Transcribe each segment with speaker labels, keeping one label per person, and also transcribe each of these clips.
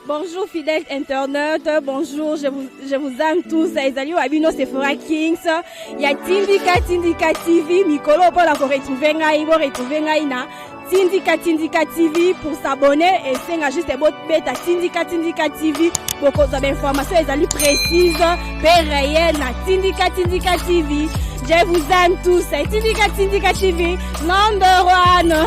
Speaker 1: Bonjour fidèles internautes, bonjour, je vous aime tous. Ezali Wabino Sephora Kings. Il y a Tindika TV, Mikolo pour la retrouver ngai na Tindika TV pour s'abonner et c'est juste votre bêta Tindika TV pour cause d'informations ezali précises, réelles na Tindika TV. Je vous aime tous. Tindika TV, number one.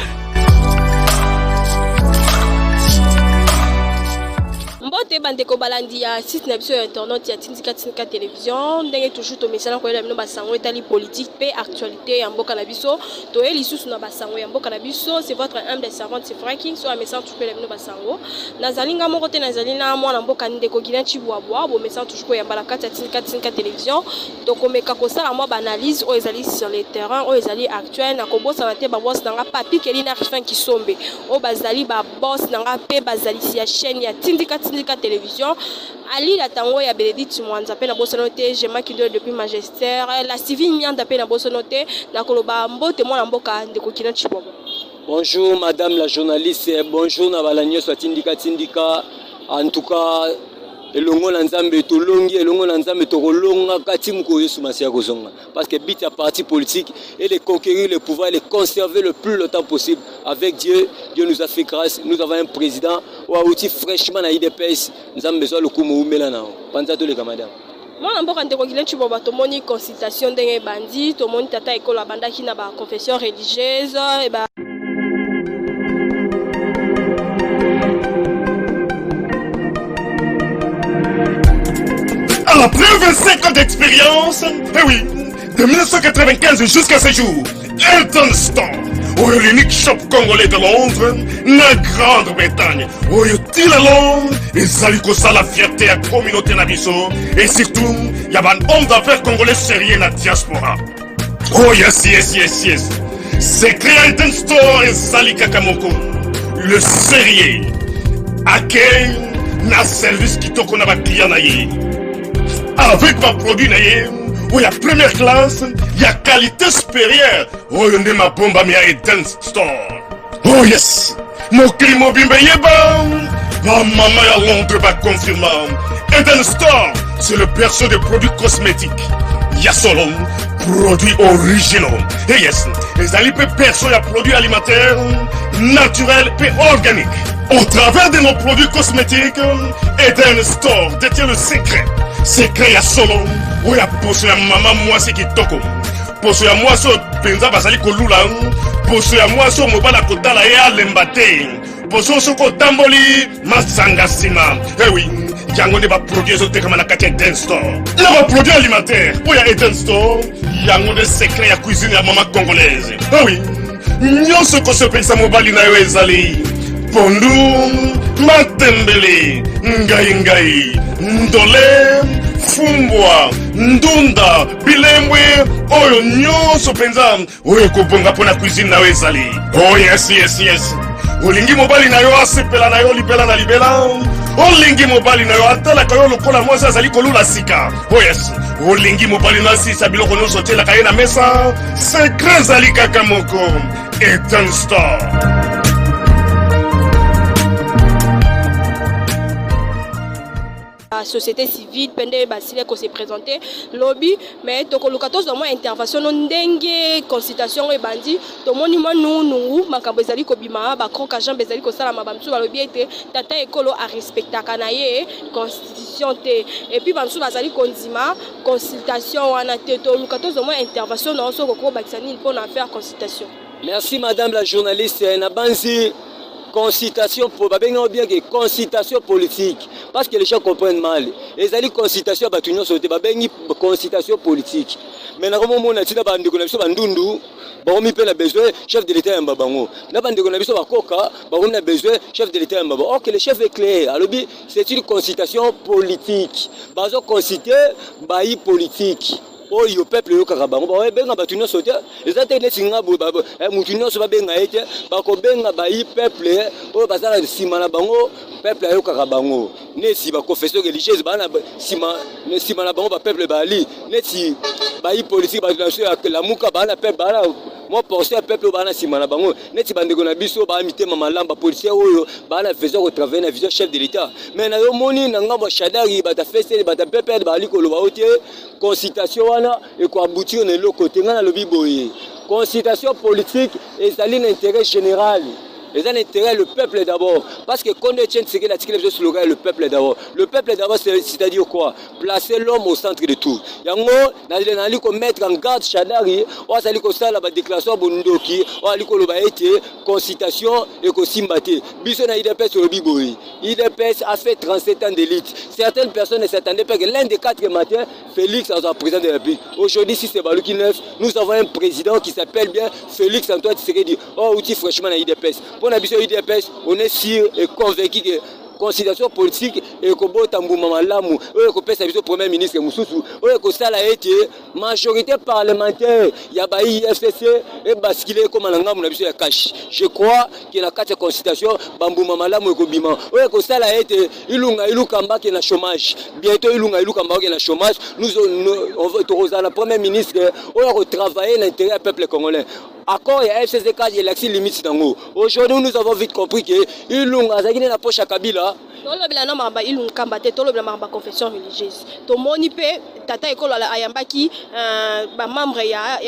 Speaker 1: Mbote bandeko balandi ya site na biso internet ya Tindika télévision ndenge toujours to message ko yela bino basango etali politique pe actualité ya mboka na biso to eli susu na basango ya mboka na biso. C'est votre humble servante Sephora King so a message tout yela bino basango nazalinga moko te nazalina mwana mboka ndeko Guilain Chibwabwa bo message toujours ko ya balakata ya Tindika télévision to komeka ko sala mo analyse o ezali sur le terrain o ezali actuel na ko bossa na te ba boss nanga papi kelina fin ki sombe o bazali ba boss nanga pe bazali si ya chaîne ya Tindika télévision Ali la tango ya Bénédicte Mwanza pe na bosso noté Gemma Kido depuis Magistère la civile mianda pe na bosso noté na koloba mbote mwana mboka ndeko Guilain Chibwabwa.
Speaker 2: Bonjour madame la journaliste, bonjour na balanyo so Tindika en tout cas elongo na nzambe to longi elongo na nzambe to kolonga kati muko yesu masia kozonga parce que but ya parti politique et de conquérir le pouvoir et de conserver le plus longtemps possible avec Dieu. Dieu nous a fait grâce, nous avons un président ou outil fraîchement na IDPS nzambe so lokumo umela nao panza to le kamada
Speaker 1: mwana mboka ndeko Guilain Chibwabwa tomoni consultation ndenge bandi tomoni tata ekolo abandaki na ba confession religieuse et ba
Speaker 3: Après 25 ans d'expérience, eh oui, de 1995 jusqu'à ce jour, Elton Store, l'unique shop congolais de Londres, la Grande-Bretagne, il est Londres, et Zaliko ça la fierté à la communauté Nabiso, et surtout, il y a un homme d'affaires congolais sérieux dans la diaspora. Oh yes. C'est créé Elton Store et Zalika Kamoko, le sérieux, à quel na service qui t'a qu'on a client naïe. Avec ma produit où il y a première classe, il y a qualité supérieure. Oh, il y a ma bombe à Eden Store. Oh yes, mon climat bimbe yeba. Ma maman à Londres va confirmer. Eden Store, c'est le perso des produits cosmétiques. Il y a solo produits originaux. Et yes, les alipes perso y a produits alimentaires, naturels et organiques. Au travers de nos produits cosmétiques, Eden Store détient le secret. Secret ya solo où ya poso ya maman moi c'est qui toko poso ya moi so penza basali kolula poso ya moi so mobala kotala ya lembate poso so ko tamboli masanga sima eh oui yango ne ba produit zo tekama na kati Eden Store na ba produit alimentaire où ya Eden Store yango de secret ya cuisine ya maman congolaise eh oui nyonso ko so pensa mobali na yo ezali pondu matembele ngai ndole fumbwa ndunda bilembwe oyo nyonso penza oyo kobonga pona cuisine na ezali. Oh yes olingi mobali na yo asepela na yo libela na libela olingi mobali na yo atalaka yo lokola mwasi azali kolula sika. Oh yes olingi mobali na asisa biloko nyonso otielaka ye na mesa secret ezali kaka moko Eden Store.
Speaker 1: Société civile pende basile ko se présenter lobby mais to koluka to zo mo intervention no ndenge consultation e bandi to moni nungu makambo ezali ko bima ba croca Jean bezali ko sala mabamsu ba lobby ete tata ekolo a respectaka na ye constitution te et puis bamsu bazali kondima consultation wana te to luka to zo mo intervention no so ko bakisani pour na faire consultation.
Speaker 2: Merci madame la journaliste na banzi consultation pour bien que consultation politique parce que les gens comprennent mal les ali consultation ba tunyo sote ba bengi consultation politique mais na komo mona tina ba ndeko na biso ba ndundu ba komi pe na besoin chef de l'état ya mbabango na ba ndeko na biso ba koka ba komi na besoin chef de l'état ya mbaba. OK, le chef est clair alobi c'est une consultation politique bazo consulter ba yi politique oh yo peuple yo kakabango ba benga ba tunyo sote ezate ne singa bo ba mutunyo so ba benga ete ba ko benga ba yi peuple o bazala sima na bango peuple ayokaka bango neti baconfession religieuse bana nsima na bango bapeuple bali neti bayi politique batonation ya lamuka bana peuple bana moi portion ya peuple bana nsima na bango neti bandeko na biso bana mitema malamu bapolisier oyo bana faisant retravailler na vision chef de l'état mais na yo moni na ngambo shadari bata fesele bata peuple bali koloba otie consultation wana ekoaboutir na eloko te nga na lobi boye consultation politique ezali na intérêt général. Les intérêts le peuple d'abord. Parce que quand on tient le slogan, le peuple d'abord. Le peuple d'abord, c'est-à-dire quoi? Placer l'homme au centre de tout. Yango, nali ko mettre en garde Chadari, on sali ko sala ba déclaration bondoki, on ali ko loba été consultation et ko simbate. Biso na IDPS lobi boy. IDPS a fait 37 ans d'élite. Certaines personnes ne s'attendaient pas que l'un des 4 matins, Félix soit président de la République. Aujourd'hui, si c'est Balouki Neuf, nous avons un président qui s'appelle bien Félix Antoine Tshisekedi. Oh, outil franchement na IDPS. Pour la vision IDPS, on est sûr et convaincu que considération politique et que Botambouma Malamu, que pèse le premier ministre Moussoussou, que ça a été majorité parlementaire, il y a Baï FCC et basculé comme un langage, on a vu sur la cache. Je crois qu'il y a 4 constitutions, Bambouma Malamu et Kobima, que ça a été Ilunga Ilukamba qui est en chômage. Bientôt Ilunga Ilukamba qui est en chômage. Nous on veut la première ministre, on va travailler l'intérêt du peuple congolais. Accord et FCC il y a l'accès limite dans aujourd'hui nous avons vite compris que Ilunga Zagine la poche à Kabila.
Speaker 1: Confession religieuse. To moni pe tata ekolo ayamba ki ba membre ya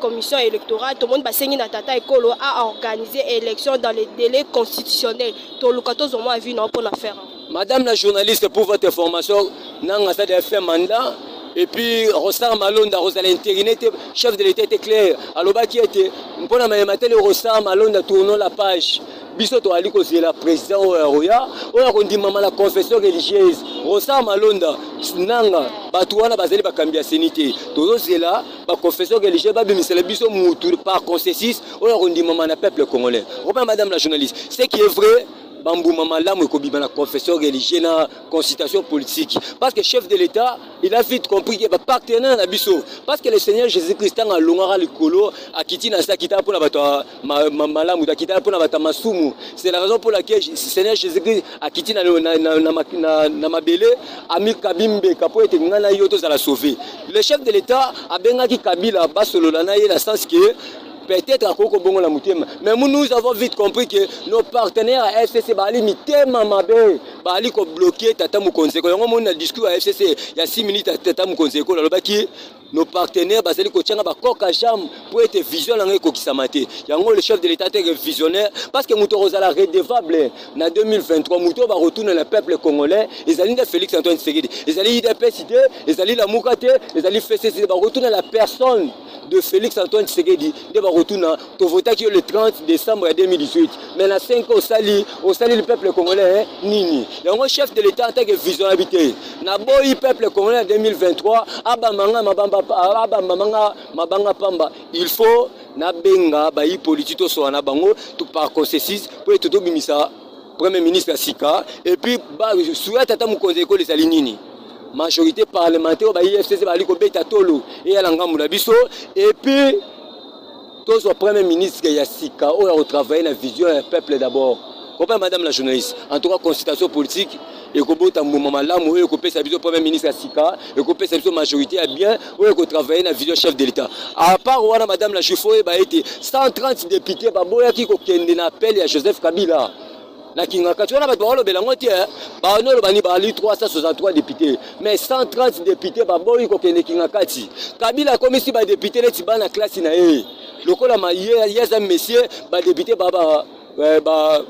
Speaker 1: commission électorale to moni ba sengi na tata ekolo a organisé élection dans les délais constitutionnels. To lukato zo mo vu non pour faire.
Speaker 2: Madame la journaliste, pour votre information, nanga ça de fait mandat. Et puis, Rossar Malonda, Rosal Intériné, chef de l'État était clair. Alors, qui était, pour la matin, Rossar Malonda tournant la page. Bisoto Aliko, c'est la présidente Roya. On dit maman la confession religieuse. Rossar Malonda, Nanga, Batouana, Bazeli, Bakambia, Sénité. Tout c'est là, la confession religieuse, c'est le biso moutou par consensus. On dit maman la peuple congolais. Robin, madame la journaliste, ce qui est vrai. Bambou Mamalam et Kobi la confession religieuse, la consultation politique. Parce que le chef de l'État, il a vite compris qu'il y a partenaire à Bisso. Parce que le Seigneur Jésus-Christ a l'ongara le colo, a quitté na sakita pour la bata Malam ou a pour la bata Masumu. C'est la raison pour laquelle le Seigneur Jésus-Christ a quitté na mabele, a mis Kabimbe, Kapo et Ngana Yoto à la sauver. Le chef de l'État a bien dit Kabila, Basololana, il a sens que peut-être à Koko Bongo la Moutema. Mais nous avons vite compris que nos partenaires à FCC Bali Mitema Mabe Bali ko bloqué Tata Moukonzeko. On a discuté à FCC il y a 6 minutes à Tata Moukonzeko. Nos partenaires basali ko tchanga ba koka jam pour être visionnaire ngeko kisamate. Yango le chef de l'État était visionnaire parce que Mouto Rosala redevable na 2023 Mouto va retourner le peuple congolais. Ils allaient Félix Antoine Tshisekedi. Ils allaient IDPS, ils allaient la Moukate, ils allaient FCC va retourner la personne de Félix Antoine Tshisekedi de va retourner to voter le 30 décembre 2018. Mais la 5 au sali le peuple congolais nini. Yango chef de l'État en tant que visionnaire na boy peuple congolais en 2023 abamanga mabanga pamba. Il faut na benga bayi politique to so na bango tout par consensus pour être tout bimisa premier ministre Sika et puis ba souhaite Tata Moukonzeko les alinini. Majorité parlementaire ba IFCC bali ko beta tolo et ya langamu na biso et puis tous le premier ministre Yassika on a travaillé la vision du peuple d'abord. Comprenez madame la journaliste. En tout cas consultation politique et ko bota mouvement malamu et ko pesa biso premier ministre Yassika et ko pesa biso majorité a bien on a travaillé la vision chef de l'État. À part wana madame la Chifo ba été 130 députés ba boya ki ko kende na appel ya Joseph Kabila. Na Kingaka, tu vois, on a belangoté, on a 363 députés, mais 130 députés, ils ont été Kingakati. Kabila a commis si les députés sont dans la classe. Le col a maillé, il y a un monsieur, les députés,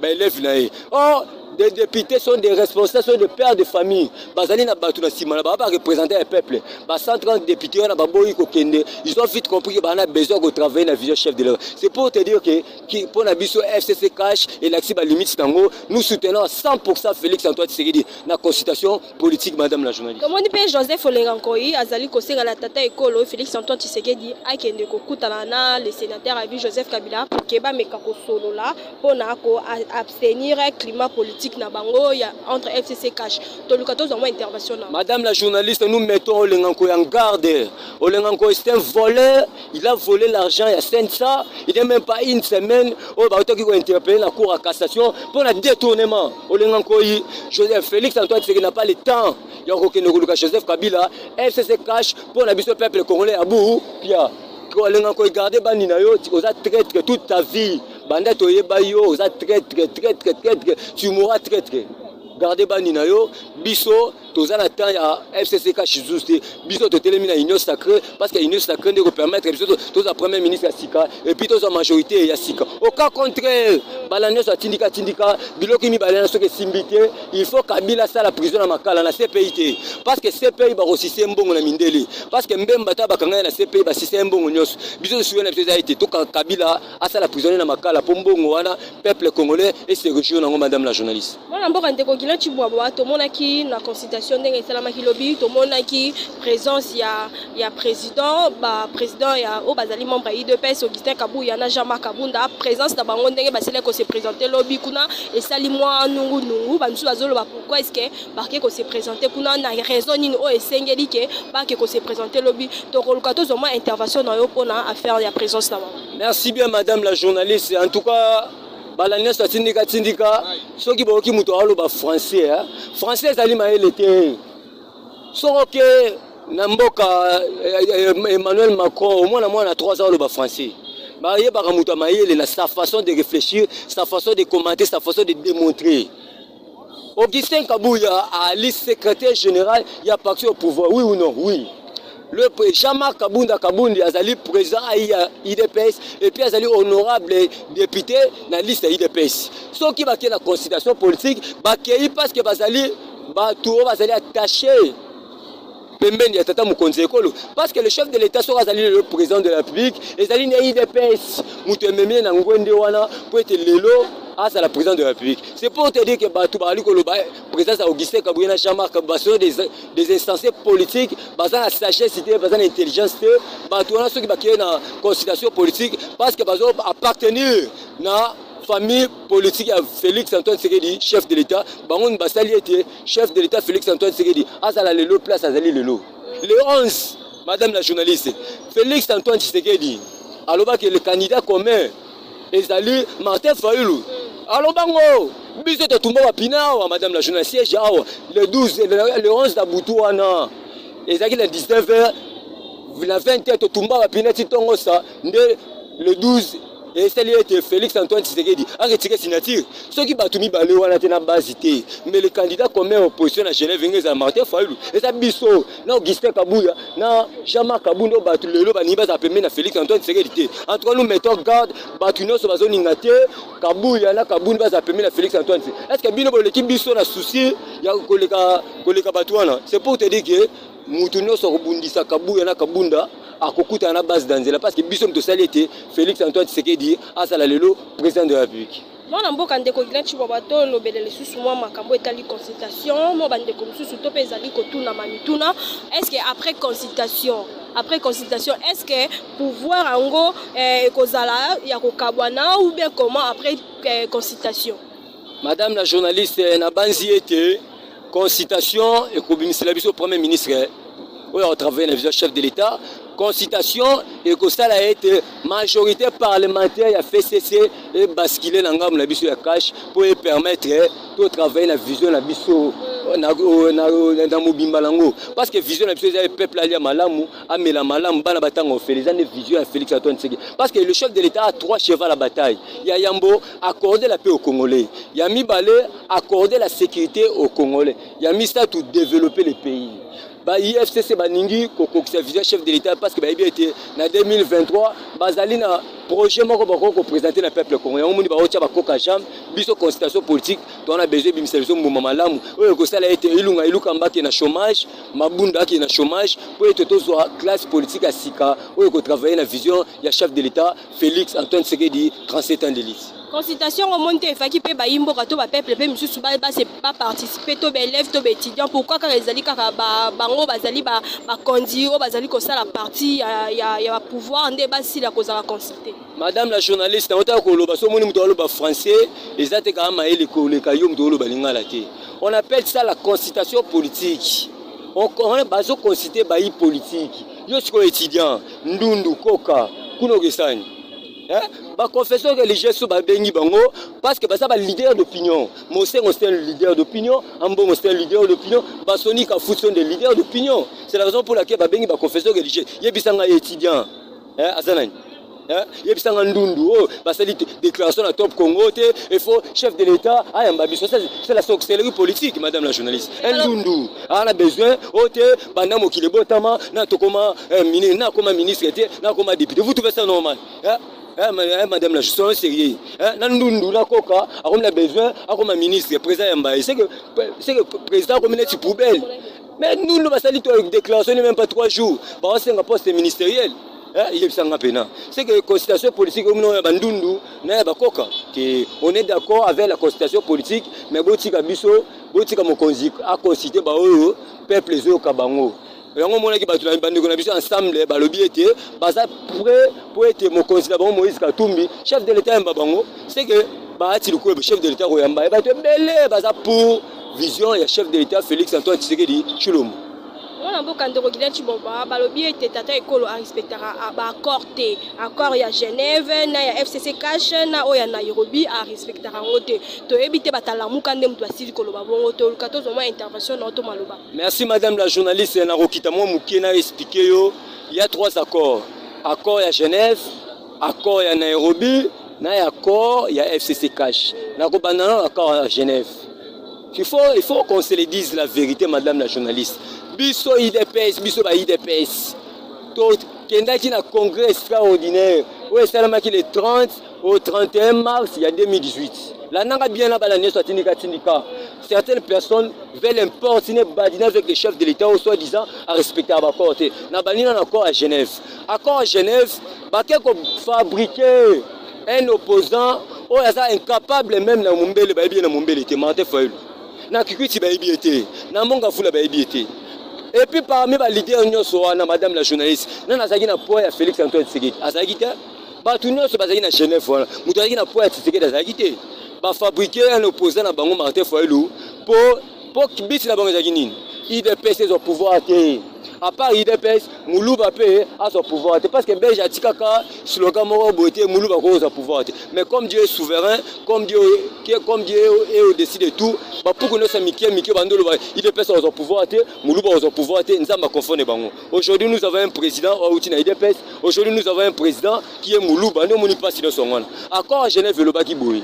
Speaker 2: élèves. Oh, des députés sont des responsables, sont des pères de famille. Bazali na batu na sima, ba représenter le peuple. 130 députés na baboyi ko kende, ils ont vite compris qu'on a besoin de travailler la vision chef de l'État. C'est pour te dire que pour la biso FCC cash et l'accès à limite tango, nous soutenons à 100% Félix Antoine Tshisekedi na consultation politique madame la journaliste.
Speaker 1: Comment dit Joseph Olengankoyi azali ko senga la tata ekolo Félix Antoine Tshisekedi akende ko kutana na le sénateur Abi Joseph Kabila pour keba meka ko solo là pour na ko abstenir climat politique politique na bango ya entre FCC cash to lukato za intervention na.
Speaker 2: Madame la journaliste, nous mettons Olenganko en garde. Olenganko est un voleur, il a volé l'argent il y a 500, il n'est même pas une semaine au bateau qui va interpeller la cour à cassation pour le détournement. Olenganko Joseph Félix Antoine Tshisekedi n'a pas le temps. Il y a aucun Nogoluka Joseph Kabila, FCC cash pour l'habitude du peuple congolais à bout. Pia. Olenganko garder banina yo, tu as traître toute ta vie. Banda toyeba yo, tu as traître, tu mourras traître. Gardez banina yo, biso, toza na temps ya FCCK juste, biso to télémina union sacrée parce que union sacrée ne permettre biso toza premier ministre ya Sika et puis toza majorité ya Sika. Au cas contraire, balanyo sa tindika biloki mi balana soke simbité, il faut Kabila sa la prison na makala na CPI parce que CPI ba osise mbongo na mindeli parce que mbemba ta bakanga na CPI ba sise mbongo nyos. Biso suwe na biso été to Kabila asa la prison na makala po mbongo wana peuple congolais et se région nango madame la journaliste.
Speaker 1: Voilà mboka ndeko kila chibwa to monaki na consultation ndenge salama kilobi to monaki présence ya président ya o bazali membre IDPS Augustin Kabuya na Jean-Marc Kabunda présence na bango ndenge basele ko se présenter lobby kuna et sali moi nungu bansu bazolo ba pourquoi est-ce que barke ko se présenter kuna na raison nini o esengeli ke barke ko se présenter lobby to kolukato zoma intervention na yo pona affaire ya présence na bango.
Speaker 2: Merci bien madame la journaliste, en tout cas balanya sa tindika soki boki muto aloba français français ezali maele te soki na mboka Emmanuel Macron au moins na 3 ans aloba français ba yebaka muto maele na sa façon de réfléchir, sa façon de commenter, sa façon de démontrer. Augustin Kabuya ali secrétaire général il y a parti au pouvoir, oui ou non? Oui. Le Jean-Marc Kabundi azali président à IDPS et puis azali honorable député dans la liste de IDPS. Ce qui va la constitution politique, parce que bazali attaché parce que le chef de l'État sera le président de la République et azali na IDPS mutememie na ngwende wana pour être lelo à la présidente de la République. C'est pour te dire que le président Augustin Kabuya Jean-Marc Kabunda des instances politiques, basant la sagesse, basant l'intelligence, basant ceux qui ont la consultation politique, parce que basant appartenir à la famille politique à Félix Antoine Tshisekedi, chef de l'État, Bangon Bassali était chef de l'État Félix Antoine Tshisekedi, Azala Lelo, place Azali Lelo. Le 11, madame la journaliste, Félix Antoine Tshisekedi, alors que le candidat commun, Ezali Martin Fayulu. Alors bango, biso to tumba pina madame la journaliste siège le 12 le 11 d'Abutouana. Ezali le 19h, la 20h to tumba pina titongo ça le 12 et c'est lié Félix Antoine Tshisekedi a retiré signature. Ceux qui batumi balé wana tena basité, mais le candidat commun opposition à Genève ngeza Martin Fayulu. Et ça biso na Augustin Kabuya na Jean-Marc Kabunda batu lelo bani baza pemé na Félix Antoine Tshisekedi. En tout cas nous mettons garde batu no so bazoni ngate Kabuya na Kabunda baza pemé na Félix Antoine. Est-ce que bino l'équipe biso na souci ya koleka batu wana? C'est pour te dire que mutu no so rebundisa Kabuya na Kabunda à Kokuta na base d'Anzela parce que biso mto salité Félix Antoine Tshisekedi à Salalelo président de la République.
Speaker 1: Mwana mboka ndeko Gilanchi Babato lobelele susu mwa makambo etali consultation mo bandeko mususu to pezali kotuna mamituna est-ce que après consultation est-ce que pouvoir ango kozala ya kokabwana ou bien comment après consultation?
Speaker 2: Madame la journaliste na banzi été consultation et kobimisela biso premier ministre au travail na vision chef de l'État. Consultation et que ça a été majorité parlementaire a fait cesser et basculer dans la biso ya cash pour permettre de travailler la vision la biso na mobimba lango parce que vision la biso ya peuple ali malamu amela malamu bana batango fait les années vision à Félix Antoine Tshisekedi parce que le chef de l'État a 3 chevaux à la bataille. Il y a Yambo accorder la paix aux Congolais, il y a Mibale accorder la sécurité aux Congolais, il y a Mista tout développer le pays. Ba IFCC baningi kokokisa vision chef de l'État parce que ba été na 2023 bazali na projet moko bako présenter le peuple congolais on moni ba otia ba koka jam biso consultation politique on a besoin bimiselso mbuma malamu oyo ko sala été iluka mbaki na chômage mabunda ki na chômage pour être tozo classe politique à Sika oyo ko travailler na vision ya chef de l'État Félix Antoine Tshisekedi 37 ans d'élite.
Speaker 1: Consultation au monde il faut qu'il paye baimbo kato ba peuple pe monsieur suba ba c'est pas participer to élève to étudiant pourquoi quand les ali kaka bango bazali ba conduire bazali ko ça la partie il y a pouvoir ndé ba si la cause à consulter.
Speaker 2: Madame la journaliste, on a français, on appelle ça la consultation politique. On a besoin de consulter les politique. Je suis étudiant, Ndundu, Koka, Kunogesani. Les confesseurs religieux sont parce que c'est un leader d'opinion. Moi, c'est un leader d'opinion. Ambo, c'est un leader d'opinion. Basonic a foutu des leaders d'opinion. C'est la raison pour laquelle les confesseurs religieux. Il y a des étudiants. Il y a des déclarations à Top Congo, il faut chef de l'État, c'est la sorcellerie politique, madame la journaliste. On a besoin, ministre, vous trouvez ça normal? Madame la justice, c'est sérieux. Nandundu la coca, on a besoin, comme ministre, président Mbaye, c'est que le président comme une poubelle. Mais nous, nous avons une déclaration, même pas 3 jours. C'est un poste ministériel. C'est que la consultation politique, on est d'accord avec la consultation politique, mais on a consulté le peuple ensemble, pour être mon candidat Moïse Katumbi, chef de l'État, c'est que le chef de l'État pour vision, il y a chef de l'État Félix Antoine Tshisekedi Tshilombo.
Speaker 1: On a beaucoup de gens qui ont été accord à Genève, à FCC Cash, à Nairobi, à respecter
Speaker 2: Merci madame la journaliste. Il y a 3 accords. Accord à Genève, accord à Nairobi, accord à FCC Cash. Accord à Genève. Il faut qu'on se le dise la vérité, madame la journaliste. Biso IDPS, biso ba IDPS. Kendaki na congrès extraordinaire. Où est le 30 au 31 mars il y a 2018. La nanga bien là balanier soit tindika. Certaines personnes veulent importer badina avec les chefs de l'État ou soi-disant à respecter à accord. Na balina un accord à Genève. Accord à Genève, ba ko fabriquer un opposant ou incapable même na Mumbele ba bien na Mumbele te mante foil. Na kikuti ba ibiete. Na monga fula ba ibiete. Et puis parmi les leaders, madame la journaliste, nous avons poids à Félix Antoine Tshisekedi. Azagita, tout nous sommes à Genève. Nous avons poids à Tshisekedi. Azagita, fabriquer un opposant à Bango Martin Foylou pour qu'il puisse la banque Zaginin. IDPS au pouvoir. À part IDPS, Moulouba a son pouvoir. Parce que Belge Tikaka, slogan Moro Boité, Moulouba a son pouvoir. Mais comme Dieu est souverain, comme Dieu est au-dessus de tout, pour que nous sommes IDPS a son pouvoir, Moulouba a son pouvoir, nous sommes confondus. Aujourd'hui, nous avons un président IDPS. Aujourd'hui, nous avons un président qui est Moulouba. Nous ne sommes pas si nous sommes. Accord à Genève, le Baki Boui.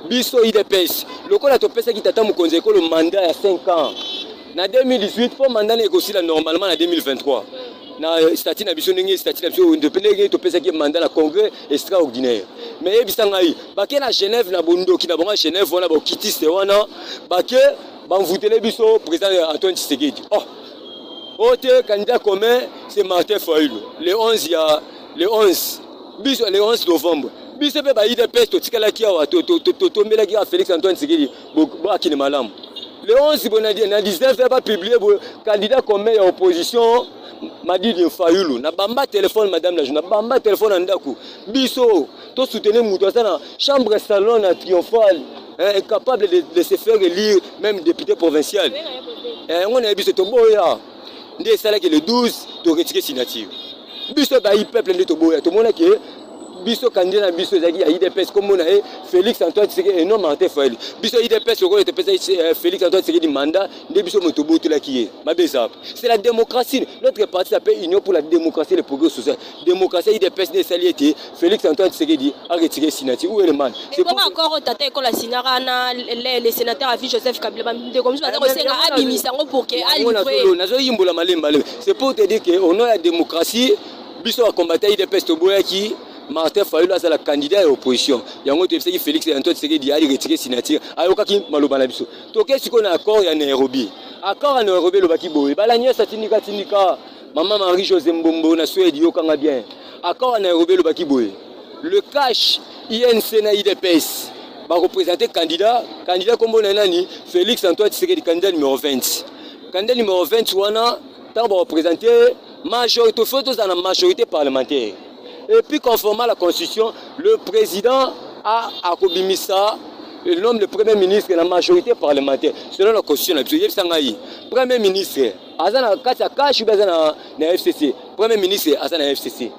Speaker 2: Biso IDPS. Le col a topé qui t'attend le mandat à 5 ans. En 2018, pour mandat négocié normalement en 2023. Na statut na biso ndenge statut na biso indépendant to pesa ki mandat na congrès extraordinaire. Mais ebisangai baké na Genève na bondo ki na bonga Genève wana ba kitiste wana baké ba mvutele biso président Antoine Tshisekedi. Autre candidat commun c'est Martin Foylou. Le 11 biso le 11 novembre. Biso pe ba IDPS to tikala ki awa to tombela ki Félix Antoine Tshisekedi bo akine malamu. Le 11, na 19, il va publier le candidat commun à l'opposition, Madi Fayoulou. Na bamba téléphone, madame la journaliste, bamba téléphone en dakou. Biso, tout soutenir Moutouassa, chambre salon triomphale, incapable de se faire élire, même député provincial. On a vu ce toboya. Dès le 12, tu retires signature. Biso, il peuple de toboya. Tout le monde qui est. Biso candidat biso zaki à IDPS comme on a Félix Antoine Tshisekedi et non Martin Foylou. Biso IDPS le rôle de Félix Antoine Tshisekedi mandat de biso motobo tout là qui est. C'est la démocratie. Notre parti s'appelle Union pour la démocratie et le progrès social. Démocratie IDPS n'est saliété. Félix Antoine Tshisekedi a retiré signature. Où est le man?
Speaker 1: C'est pour encore au tata école la Sinarana les sénateurs avis Joseph Kabila de comme ça c'est un abimisango pour que a livré.
Speaker 2: C'est pour te dire que au nom de la démocratie biso a combattu IDPS toboya qui Martin Fayoulou a la candidat à l'opposition. Il y a un autre qui Félix Antoine Tshisekedi a retiré signature. Ayokaki Maloba Nabiso. Toké si on a accord à Nairobi. Accord à Nairobi le baki boy. Balania satinika tinika. Maman Marie José Mbombo na Suède yokanga bien. Accord à Nairobi le baki boy. Le cash INC na IDPS va représenter candidat comme on a dit Félix Antoine Tshisekedi candidat numéro 20. Candidat numéro 20 wana tant va représenter majorité la majorité parlementaire. Et puis conformément à la constitution, le président a akobimisa le nom de premier ministre de la majorité parlementaire selon la constitution la premier ministre azana kati kashi bazana na FCC premier ministre azana FCC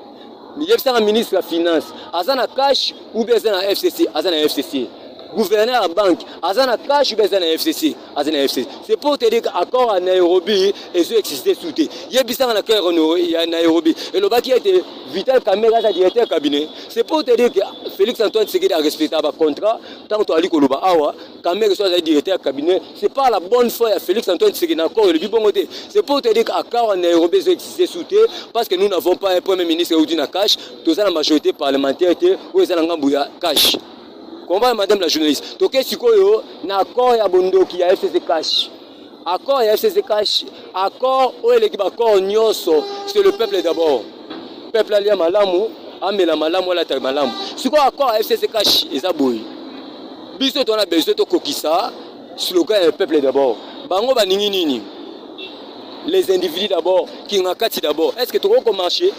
Speaker 2: le ministre de la finance azana cash ou bezana FCC azana FCC gouverneur à banque azana cash ou bezana FCC azana FCC. C'est pour te dire qu'accord à Nairobi et ceux existent sous té yebisanga na cœur à Nairobi et le baki était Vital Kamerhe sa directeur cabinet. C'est pour te dire que Félix Antoine Tshisekedi a respecté le contrat tant que Ali Koloba awa Kamerhe soit directeur cabinet. C'est pas la bonne foi à Félix Antoine Tshisekedi encore le bon côté. C'est pour te dire qu'accord à Nairobi et ceux existent sous té parce que nous n'avons pas un premier ministre ou d'une cash tout ça la majorité parlementaire où ils ont un cash. Comment madame la journaliste donc si koyo na accord ya bondoki ya FCC cash accord ya FCC cash accord où l'équipe accord nyoso c'est le peuple d'abord peuple alia malamu amela malamu wala ta malamu si quoi accord ya FCC cash ezaboyi biso on a besoin de kokisa slogan le peuple d'abord bango baningi nini les individus d'abord qui ngakati d'abord est-ce que tu vas marcher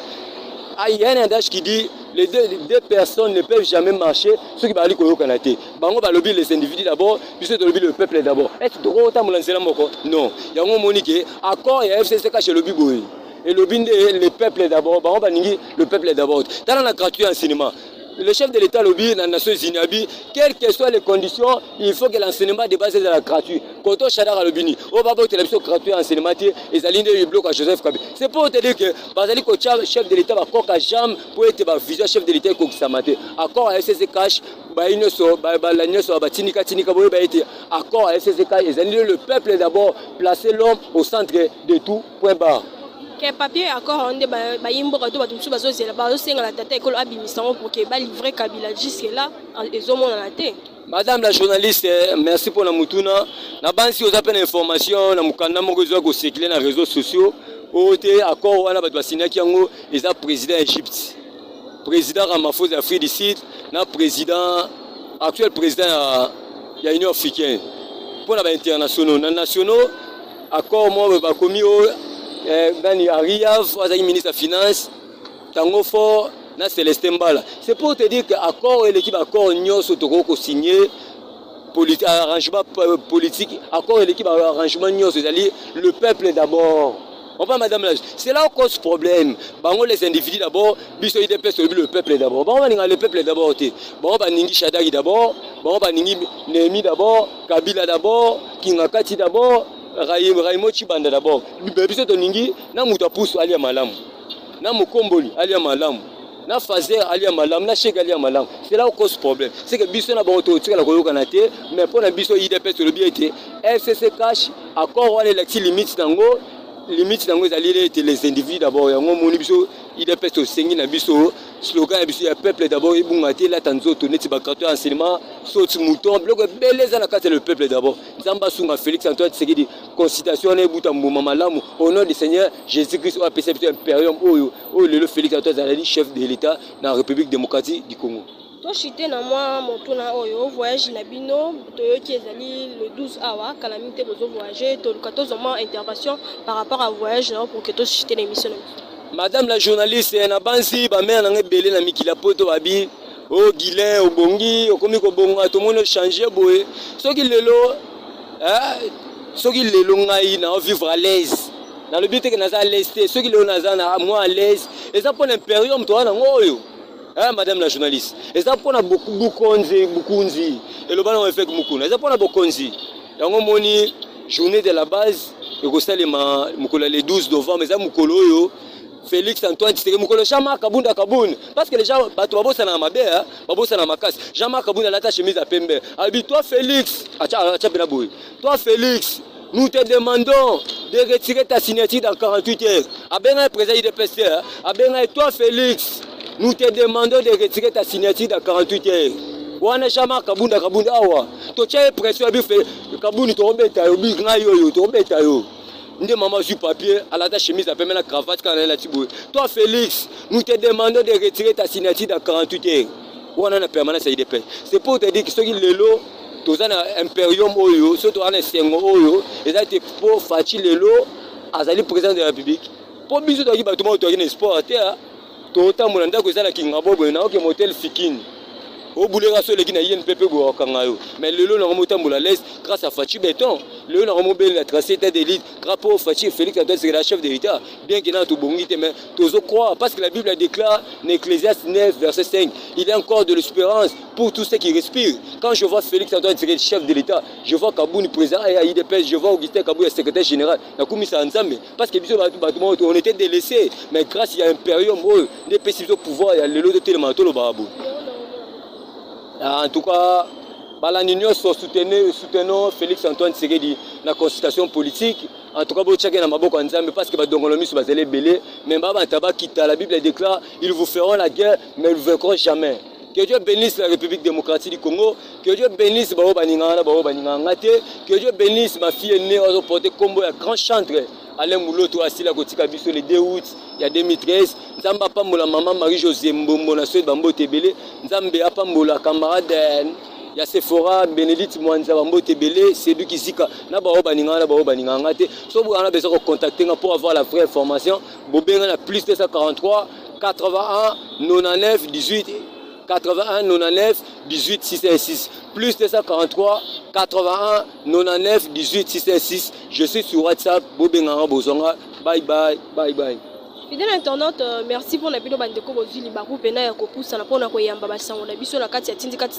Speaker 2: il y a un adage qui dit les deux personnes ne peuvent jamais marcher ceux qui parlent au Canada. Bango va lobby les individus d'abord, puis ceux qui lobby le peuple d'abord. Est-ce que tu as lancé la moko? Non. Il y a un monique accord et FCC chez le biboui. Et lobby le peuple d'abord, bango va ningi le peuple d'abord. Dans la gratuité enseignement. Le chef de l'État lobby dans la Nations Unies, quelles que soient les conditions, il faut que l'enseignement de base soit gratuit. Quand on chadar à l'obini, on va voir que l'option gratuite enseignement et aligner le bloc à Joseph Kabila. C'est pour te dire que Bazali Kocha, chef de l'État, va encore jamais pour être vision chef de l'État comme ça matin. Accord à SSC Cash, Baïno so, Baïno so, Batinika Tinika Boye Baïti. Accord à SSC Cash, et aligner le peuple d'abord, placer l'homme au centre de tout. Point barre.
Speaker 1: Que papier accord on ba yimbo ka to ba tumsu bazo zela ba senga la tata ekolo abimisango pour que ba livrer Kabila jusque là ezomona na te.
Speaker 2: Madame la journaliste, merci pour la mutuna. Na bansi aux appels d'information na mukanda moko zo ko circuler na réseaux sociaux. Ote accord wana ba basina kiango eza président Égypte. Président Ramaphosa Afrique du Sud, na président actuel président ya Union africaine. Pour la internationaux, na nationaux accord mo ba komi o Dani Ariav, ministre des Finances, Tango Fort, na Célestin Mbala. C'est pour te dire que l'accord et l'équipe accord Nyon Sotoko signé arrangement politique, accord et l'équipe arrangement Nyon, c'est-à-dire le peuple d'abord. On va madame là, c'est là où cause problème. Bango les individus d'abord, biso IDPS le peuple d'abord. Bon on va le peuple d'abord. Bon on va ningi Shadari d'abord, bon on va ningi Nehemi d'abord, Kabila d'abord, Kingakati d'abord. Raimo Chibanda d'abord. Biso to ningi na mutapusu alia malamu. Na mukomboli alia malamu. Na fazer alia malamu, na cheka alia malamu. C'est là où cause problème. C'est que biso na bato tika la koyoka na te, mais pour na biso IDPS le bien été FCC cash accord wala la limite dango ezali les individus d'abord yango moni biso IDPS to sengi na biso slogan ya biso ya peuple d'abord ibungati la tanzoto neti ba carte enseignement soti mouton bloc beleza na kati le peuple d'abord nzamba sunga Félix Antoine Tshisekedi constitution na buta mbuma malamu au nom du Seigneur Jésus-Christ au APC impérium oyo le Félix Antoine Tshisekedi chef de l'État na République démocratique du Congo.
Speaker 1: To chité na moi motuna oyo voyage na bino toyoki ezali le 12 awa calamité bozo voyager to 14 mois intervention par rapport à voyage là pour que to chité l'émission.
Speaker 2: Madame la journaliste na bansi ba mère na ngebele na mikila poto babi o Guilain o bongi o komi ko bonga to mono changer boye soki lelo ngai na vivre à l'aise dans le but que na za l'aise soki lelo na za na moi à l'aise et ça pour l'impérium to na ngoyo. Madame la journaliste, et ça pour beaucoup et le ballon fait beaucoup. Et ça pour beaucoup moni journée de la base et que ça le 12 novembre, mais ça mukolo Félix Antoine Tshisekedi mukolo chama kabunda parce que les gens bato babosa na mabe babosa na makasi jama kabunda la ta chemise à pembe. Abi toi Félix, toi Félix, nous te demandons de retirer ta signature dans 48 heures. Abenga président de PST, abenga toi Félix. Nous te demandons de retirer ta signature dans 48 heures. Wana chama kabunda awa. To tchaye pression abi fait kabuni to obeta yo bi ngayo to obeta yo. Nde maman sur papier à la chemise à la cravate quand elle a tibou. Toi Félix, nous te demandons de retirer ta signature dans 48 heures. on a une permanence à IDP. C'est pour te dire que ceux qui le lot, tous un impérium oyo, surtout un sengo oyo, et ça été pour Fachi le lot, Azali président de la République. Pour bisous de bâtiment autorisé n'esport, tout mon anda que ça la kinga bobo na ok motel fikin. Au boulot sur les Guinéens pépé go kangayo. Mais le lot na remonté à l'aise grâce à Fachi Béton. Le lot na remonté la tracé tête d'élite grâce au Fachi Félix Antoine c'est la chef de l'État. Bien qu'il n'a tout bon mais tous croient parce que la Bible déclare en Ecclésiaste 9 verset 5, il y a encore de l'espérance pour tous ceux qui respirent. Quand je vois Félix Antoine c'est le chef de l'État, je vois Kabouni président et IDPS, je vois Augustin Kabou secrétaire général. Na commissaire ensemble parce que on était délaissés mais grâce il y a un impérium des pessimos au pouvoir il y a le lot de télémanto le babou. En tout cas, nous soutenons Félix Antoine Tshisekedi dans la consultation politique. En tout cas, parce que mais la Bible déclare ils vous feront la guerre, mais ils ne vaincront jamais. Que Dieu bénisse la République démocratique du Congo, que Dieu bénisse que Dieu bénisse ma fille née au porté combo à grand chantre. Alain Mouloto assis la Kotika Biso le 2 août, il y a 2013. Nzamba Pambola maman Marie-Josée Mbombo na Suède Bambo Tebele. Nzambe Pambola camarade il y a Sephora Bénédicte Mwanza Bambo Tebele, c'est lui qui zika. Na ba baninga ngate. So vous avez besoin de contacter pour avoir la vraie information. Bobenga na plus 243 81 99 18 81 99 18 616 plus 243 81 99 18 616. Je suis sur WhatsApp. Bobenga Bozonga. Bye bye.
Speaker 1: Fidèle internaute, merci pour la vidéo bandeko bozuli baku pena ya kopusa na pona koyamba basango na biso na kati ya tindika